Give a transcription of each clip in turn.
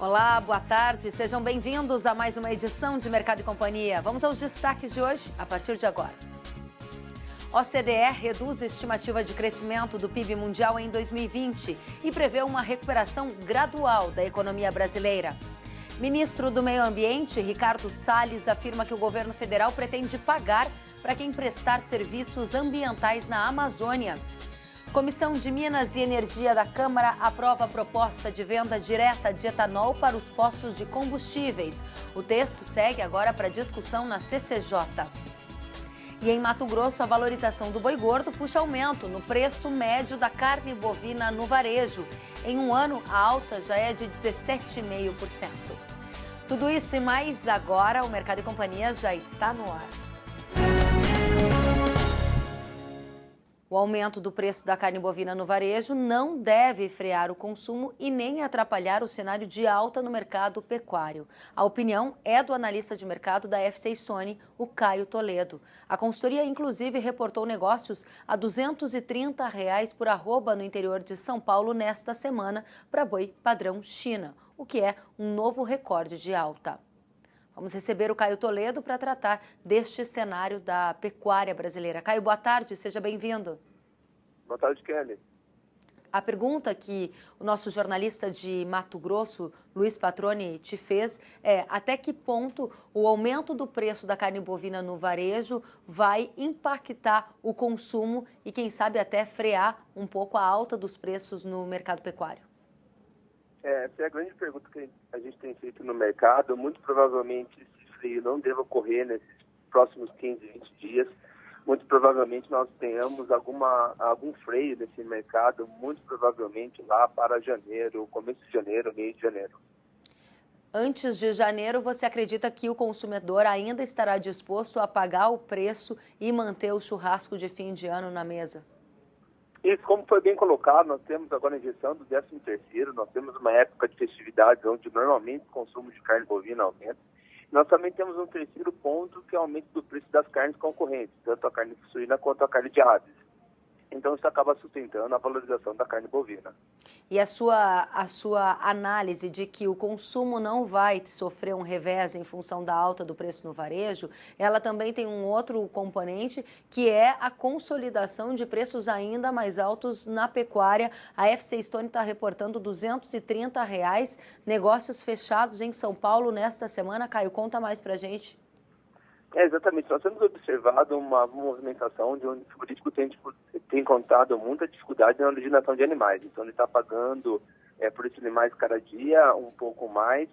Olá, boa tarde. Sejam bem-vindos a mais uma edição de Mercado e Companhia. Vamos aos destaques de hoje, a partir de agora. OCDE reduz a estimativa de crescimento do PIB mundial em 2020 e prevê uma recuperação gradual da economia brasileira. Ministro do Meio Ambiente, Ricardo Salles, afirma que o governo federal pretende pagar para quem prestar serviços ambientais na Amazônia. Comissão de Minas e Energia da Câmara aprova a proposta de venda direta de etanol para os postos de combustíveis. O texto segue agora para discussão na CCJ. E em Mato Grosso, a valorização do boi gordo puxa aumento no preço médio da carne bovina no varejo. Em um ano, a alta já é de 17,5%. Tudo isso e mais agora, o Mercado e Companhia já está no ar. O aumento do preço da carne bovina no varejo não deve frear o consumo e nem atrapalhar o cenário de alta no mercado pecuário. A opinião é do analista de mercado da FC Stone, o Caio Toledo. A consultoria, inclusive, reportou negócios a R$ 230 por arroba no interior de São Paulo nesta semana para boi padrão China, o que é um novo recorde de alta. Vamos receber o Caio Toledo para tratar deste cenário da pecuária brasileira. Caio, boa tarde, seja bem-vindo. Boa tarde, Kelly. A pergunta que o nosso jornalista de Mato Grosso, Luiz Patroni, te fez é: até que ponto o aumento do preço da carne bovina no varejo vai impactar o consumo e, quem sabe, até frear um pouco a alta dos preços no mercado pecuário? Essa é a grande pergunta que a gente tem feito no mercado. Muito provavelmente esse freio não deve ocorrer nesses próximos 15, 20 dias. Muito provavelmente nós tenhamos algum freio nesse mercado, muito provavelmente lá para janeiro, começo de janeiro, meio de janeiro. Antes de janeiro, você acredita que o consumidor ainda estará disposto a pagar o preço e manter o churrasco de fim de ano na mesa? Isso, como foi bem colocado, nós temos agora a injeção do 13º, nós temos uma época de festividades onde normalmente o consumo de carne bovina aumenta. Nós também temos um terceiro ponto, que é o aumento do preço das carnes concorrentes, tanto a carne suína quanto a carne de aves. Então isso acaba sustentando a valorização da carne bovina. E a sua análise de que o consumo não vai sofrer um revés em função da alta do preço no varejo, ela também tem um outro componente, que é a consolidação de preços ainda mais altos na pecuária. A FC Stone está reportando R$ 230, negócios fechados em São Paulo nesta semana. Caio, conta mais pra gente. Exatamente. Nós temos observado uma movimentação onde o político tem encontrado muita dificuldade na originação de animais. Então, ele está pagando por esses animais cada dia um pouco mais,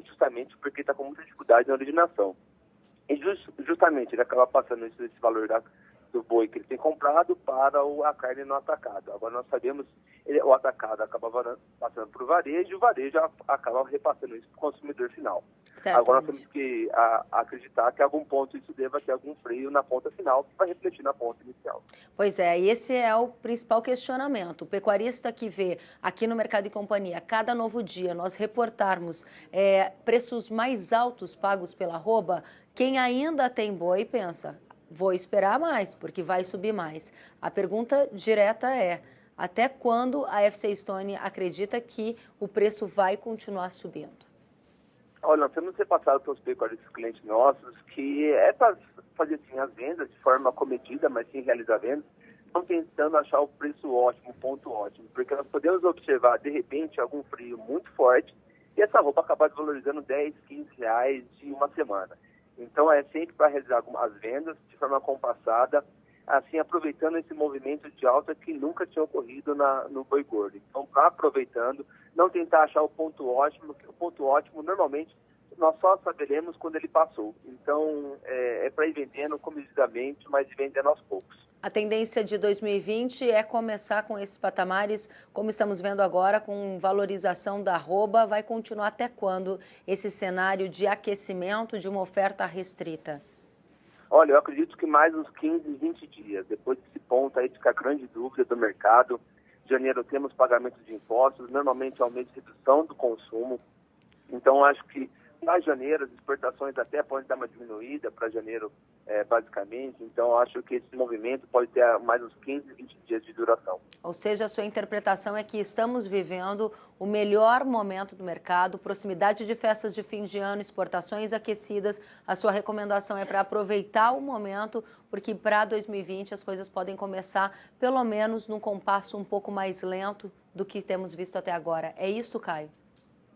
justamente porque está com muita dificuldade na originação. E justamente ele acaba passando esse valor do boi que ele tem comprado para a carne no atacado. Agora, nós sabemos o atacado acaba passando para o varejo e o varejo acaba repassando isso para o consumidor final. Certamente. Agora nós temos que acreditar que a algum ponto isso deva ter algum freio na ponta final, que vai refletir na ponta inicial. Pois é, e esse é o principal questionamento. O pecuarista que vê aqui no Mercado e Companhia, cada novo dia, nós reportarmos preços mais altos pagos pela arroba, quem ainda tem boi pensa: vou esperar mais, porque vai subir mais. A pergunta direta é: até quando a FC Stone acredita que o preço vai continuar subindo? Olha, nós temos repassado para os pecuaristas clientes nossos que é para fazer assim, as vendas de forma comedida, mas sem realizar vendas, estão tentando achar o preço ótimo, o ponto ótimo, porque nós podemos observar, de repente, algum frio muito forte e essa roupa acabar desvalorizando R$10, R$15 de uma semana. Então, é sempre para realizar algumas vendas de forma compassada, assim, aproveitando esse movimento de alta que nunca tinha ocorrido no boi gordo. Então, aproveitando, não tentar achar o ponto ótimo, que o ponto ótimo, normalmente, nós só saberemos quando ele passou. Então, é para ir vendendo comedidamente, mas vendendo aos poucos. A tendência de 2020 é começar com esses patamares, como estamos vendo agora, com valorização da arroba. Vai continuar até quando esse cenário de aquecimento de uma oferta restrita? Olha, eu acredito que mais uns 15, 20 dias. Depois desse ponto aí fica a grande dúvida do mercado. Em janeiro temos pagamento de impostos, normalmente é um mês de redução do consumo. Então, acho que Para janeiro, as exportações até podem dar uma diminuída para janeiro, basicamente. Então, acho que esse movimento pode ter mais uns 15, 20 dias de duração. Ou seja, a sua interpretação é que estamos vivendo o melhor momento do mercado, proximidade de festas de fim de ano, exportações aquecidas. A sua recomendação é para aproveitar o momento, porque para 2020 as coisas podem começar, pelo menos, num compasso um pouco mais lento do que temos visto até agora. É isso, Caio?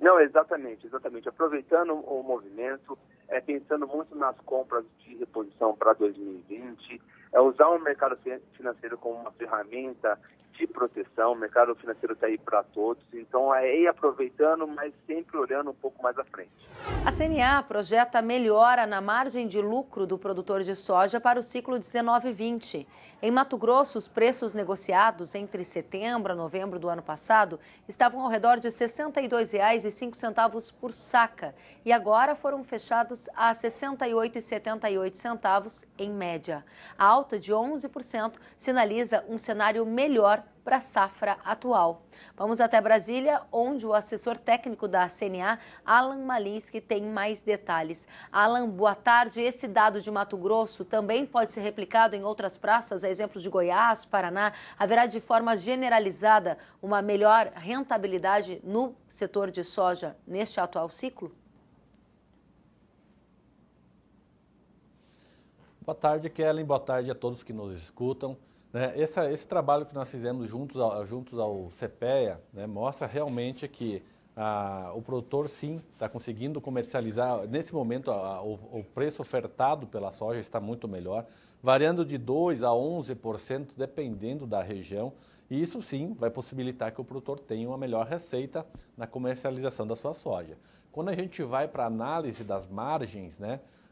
Não, exatamente. Aproveitando o movimento, pensando muito nas compras de reposição para 2020, usar o mercado financeiro como uma ferramenta de proteção. O mercado financeiro está aí para todos, então é ir aproveitando, mas sempre olhando um pouco mais à frente. A CNA projeta melhora na margem de lucro do produtor de soja para o ciclo 19-20. Em Mato Grosso, os preços negociados entre setembro a novembro do ano passado estavam ao redor de R$ 62,05 por saca e agora foram fechados a R$ 68,78 em média. A alta de 11% sinaliza um cenário melhor para a safra atual. Vamos até Brasília, onde o assessor técnico da CNA, Alan Malinsky, tem mais detalhes. Alan, boa tarde. Esse dado de Mato Grosso também pode ser replicado em outras praças, a exemplo de Goiás, Paraná. Haverá de forma generalizada uma melhor rentabilidade no setor de soja neste atual ciclo? Boa tarde, Kellen. Boa tarde a todos que nos escutam. Esse trabalho que nós fizemos juntos ao CPEA, mostra realmente que o produtor, sim, está conseguindo comercializar. Nesse momento, o preço ofertado pela soja está muito melhor, variando de 2% a 11%, dependendo da região. E isso, sim, vai possibilitar que o produtor tenha uma melhor receita na comercialização da sua soja. Quando a gente vai para a análise das margens,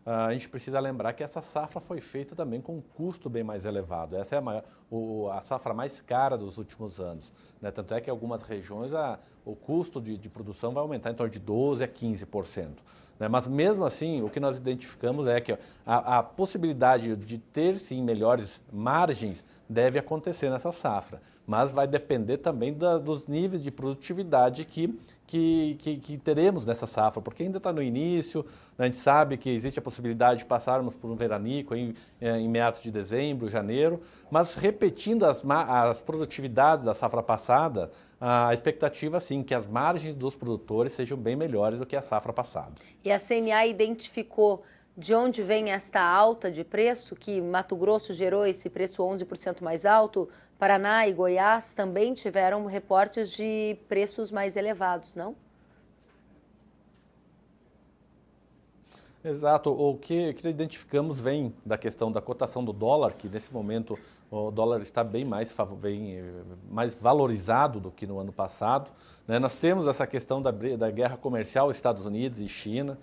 a gente precisa lembrar que essa safra foi feita também com um custo bem mais elevado. Essa é a safra mais cara dos últimos anos. Tanto é que em algumas regiões o custo de produção vai aumentar em torno de 12% a 15%. Mas mesmo assim, o que nós identificamos é que a possibilidade de ter, sim, melhores margens deve acontecer nessa safra. Mas vai depender também dos níveis de produtividade que teremos nessa safra, porque ainda está no início, a gente sabe que existe a possibilidade de passarmos por um veranico em meados de dezembro, janeiro, mas repetindo as produtividades da safra passada, a expectativa, sim, que as margens dos produtores sejam bem melhores do que a safra passada. E a CNA identificou de onde vem esta alta de preço, que Mato Grosso gerou esse preço 11% mais alto? Paraná e Goiás também tiveram reportes de preços mais elevados, não? Exato. O que identificamos vem da questão da cotação do dólar, que nesse momento o dólar está bem mais valorizado do que no ano passado. Nós temos essa questão da guerra comercial Estados Unidos e China.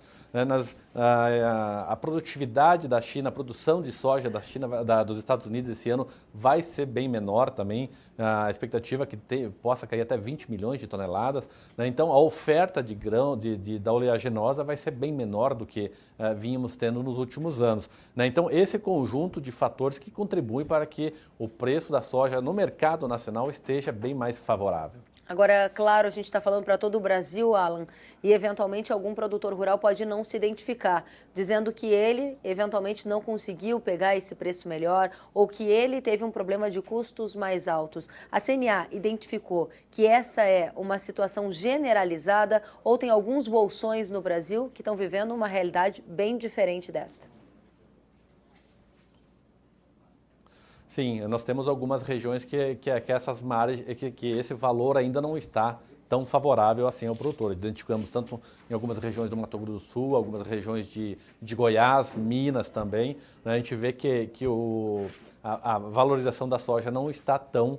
A produtividade da China, a produção de soja da China, dos Estados Unidos esse ano vai ser bem menor também. A expectativa é que possa cair até 20 milhões de toneladas. Então, a oferta de grão da oleaginosa vai ser bem menor do que vínhamos tendo nos últimos anos. Então, esse conjunto de fatores que contribuem para que o preço da soja no mercado nacional esteja bem mais favorável. Agora, claro, a gente está falando para todo o Brasil, Alan, e eventualmente algum produtor rural pode não se identificar, dizendo que ele eventualmente não conseguiu pegar esse preço melhor ou que ele teve um problema de custos mais altos. A CNA identificou que essa é uma situação generalizada ou tem alguns bolsões no Brasil que estão vivendo uma realidade bem diferente desta? Sim, nós temos algumas regiões que essas margens, que esse valor ainda não está tão favorável assim ao produtor. Identificamos tanto em algumas regiões do Mato Grosso do Sul, algumas regiões de Goiás, Minas também. A gente vê que a valorização da soja não está tão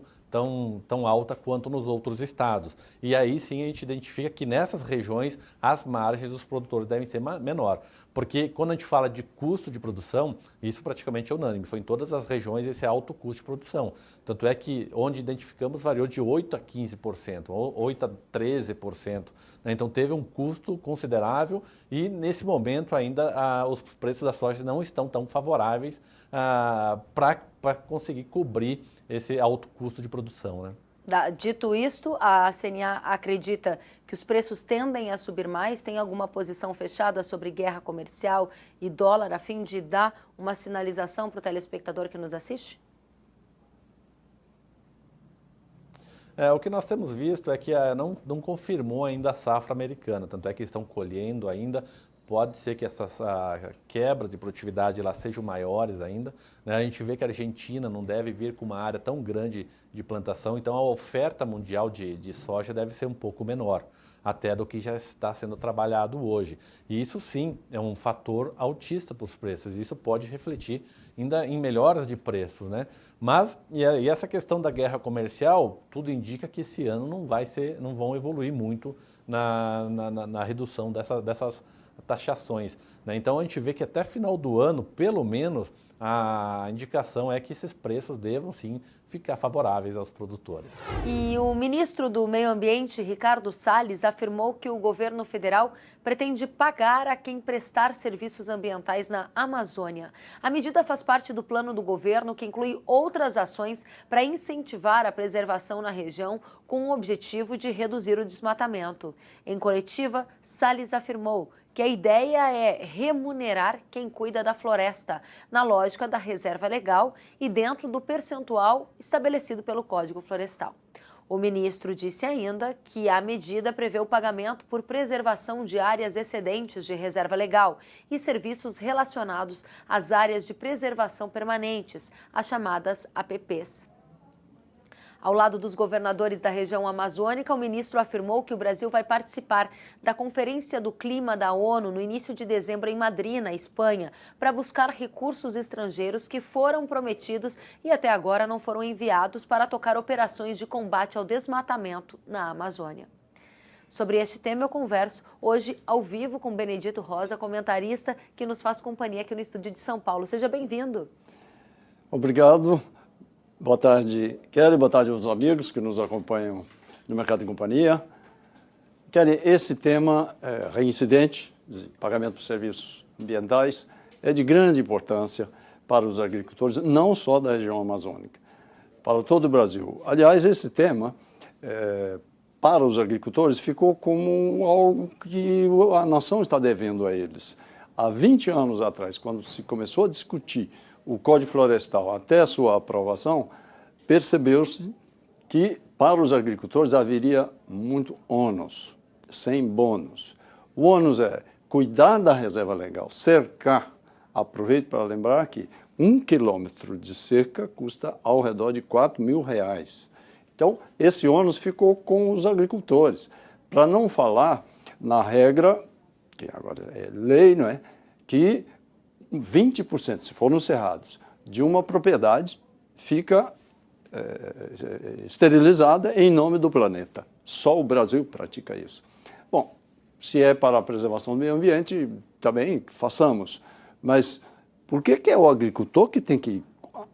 alta quanto nos outros estados. E aí sim a gente identifica que nessas regiões as margens dos produtores devem ser menor. Porque quando a gente fala de custo de produção, isso praticamente é unânime, foi em todas as regiões esse alto custo de produção. Tanto é que onde identificamos variou de 8% a 15%, 8% a 13%. Então teve um custo considerável e nesse momento ainda os preços da soja não estão tão favoráveis para conseguir cobrir esse alto custo de produção, Dito isto, a CNA acredita que os preços tendem a subir mais? Tem alguma posição fechada sobre guerra comercial e dólar a fim de dar uma sinalização para o telespectador que nos assiste? O que nós temos visto é que não confirmou ainda a safra americana, tanto é que estão colhendo ainda. Pode ser que essas quebras de produtividade lá sejam maiores ainda, né? A gente vê que a Argentina não deve vir com uma área tão grande de plantação, então a oferta mundial de soja deve ser um pouco menor, até do que já está sendo trabalhado hoje. E isso sim é um fator altista para os preços, isso pode refletir ainda em melhoras de preços, né? Mas, e essa questão da guerra comercial, tudo indica que esse ano não vão evoluir muito na redução dessas taxações, né? Então a gente vê que até final do ano, pelo menos, a indicação é que esses preços devam sim ficar favoráveis aos produtores. E o ministro do Meio Ambiente, Ricardo Salles, afirmou que o governo federal pretende pagar a quem prestar serviços ambientais na Amazônia. A medida faz parte do plano do governo, que inclui outras ações para incentivar a preservação na região, com o objetivo de reduzir o desmatamento. Em coletiva, Salles afirmou que a ideia é remunerar quem cuida da floresta, na lógica da reserva legal e dentro do percentual estabelecido pelo Código Florestal. O ministro disse ainda que a medida prevê o pagamento por preservação de áreas excedentes de reserva legal e serviços relacionados às áreas de preservação permanentes, as chamadas APPs. Ao lado dos governadores da região amazônica, o ministro afirmou que o Brasil vai participar da Conferência do Clima da ONU no início de dezembro em Madrid, na Espanha, para buscar recursos estrangeiros que foram prometidos e até agora não foram enviados para tocar operações de combate ao desmatamento na Amazônia. Sobre este tema eu converso hoje ao vivo com Benedito Rosa, comentarista que nos faz companhia aqui no estúdio de São Paulo. Seja bem-vindo. Obrigado. Boa tarde, Kelly. Boa tarde aos amigos que nos acompanham no Mercado e Companhia. Kelly, esse tema reincidente, de pagamento por serviços ambientais, é de grande importância para os agricultores, não só da região amazônica, para todo o Brasil. Aliás, esse tema, para os agricultores, ficou como algo que a nação está devendo a eles. Há 20 anos atrás, quando se começou a discutir o Código Florestal até a sua aprovação, percebeu-se que para os agricultores haveria muito ônus, sem bônus. O ônus é cuidar da reserva legal, cercar. Aproveito para lembrar que 1 quilômetro de cerca custa ao redor de R$4.000. Então, esse ônus ficou com os agricultores. Para não falar na regra, que agora é lei, não é? Que 20%, se for nos cerrados, de uma propriedade fica esterilizada em nome do planeta. Só o Brasil pratica isso. Bom, se é para a preservação do meio ambiente, também façamos. Mas por que é o agricultor que tem que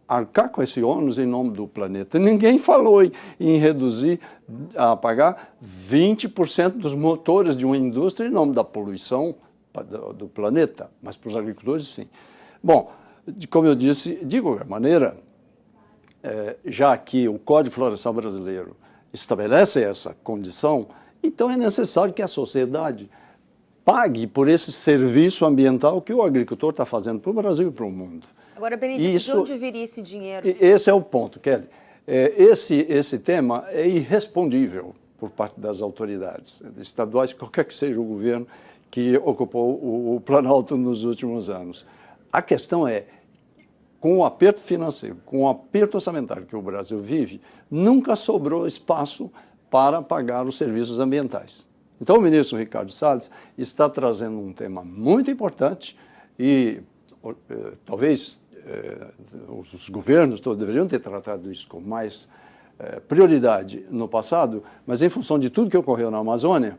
arcar com esse ônus em nome do planeta? Ninguém falou em reduzir, a pagar 20% dos motores de uma indústria em nome da poluição do planeta, mas para os agricultores, sim. Bom, como eu disse, de qualquer maneira, já que o Código Florestal brasileiro estabelece essa condição, então é necessário que a sociedade pague por esse serviço ambiental que o agricultor está fazendo para o Brasil e para o mundo. Agora, Benedito, de onde viria esse dinheiro? Esse é o ponto, Kelly. Esse tema é irrespondível por parte das autoridades estaduais, qualquer que seja o governo que ocupou o Planalto nos últimos anos. A questão é, com o aperto financeiro, com o aperto orçamentário que o Brasil vive, nunca sobrou espaço para pagar os serviços ambientais. Então, o ministro Ricardo Salles está trazendo um tema muito importante e talvez os governos todos deveriam ter tratado isso com mais prioridade no passado, mas em função de tudo que ocorreu na Amazônia,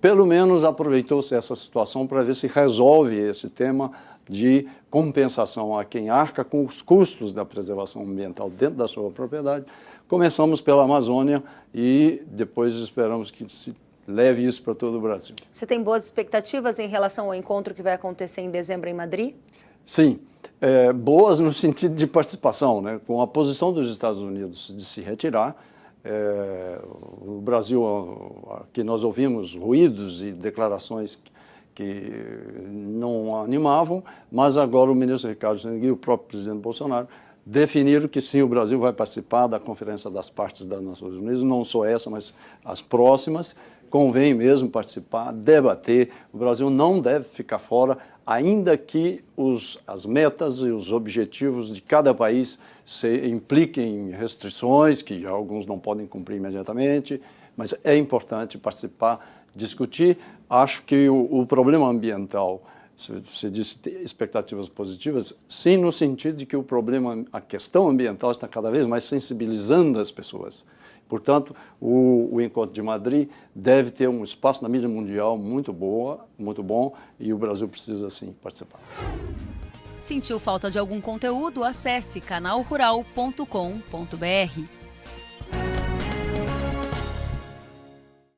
pelo menos aproveitou-se essa situação para ver se resolve esse tema de compensação a quem arca com os custos da preservação ambiental dentro da sua propriedade. Começamos pela Amazônia e depois esperamos que se leve isso para todo o Brasil. Você tem boas expectativas em relação ao encontro que vai acontecer em dezembro em Madrid? Sim, boas no sentido de participação, né? Com a posição dos Estados Unidos de se retirar, O Brasil, que nós ouvimos ruídos e declarações que não animavam, mas agora o ministro Ricardo Steinmeier e o próprio presidente Bolsonaro definiram que sim, o Brasil vai participar da Conferência das Partes das Nações Unidas, não só essa, mas as próximas. Convém mesmo participar, debater. O Brasil não deve ficar fora, ainda que as metas e os objetivos de cada país impliquem restrições, que alguns não podem cumprir imediatamente, mas é importante participar, discutir. Acho que o problema ambiental, você disse expectativas positivas, sim, no sentido de que a questão ambiental está cada vez mais sensibilizando as pessoas. Portanto, o encontro de Madrid deve ter um espaço na mídia mundial muito bom, e o Brasil precisa, sim, participar. Sentiu falta de algum conteúdo? Acesse canalrural.com.br.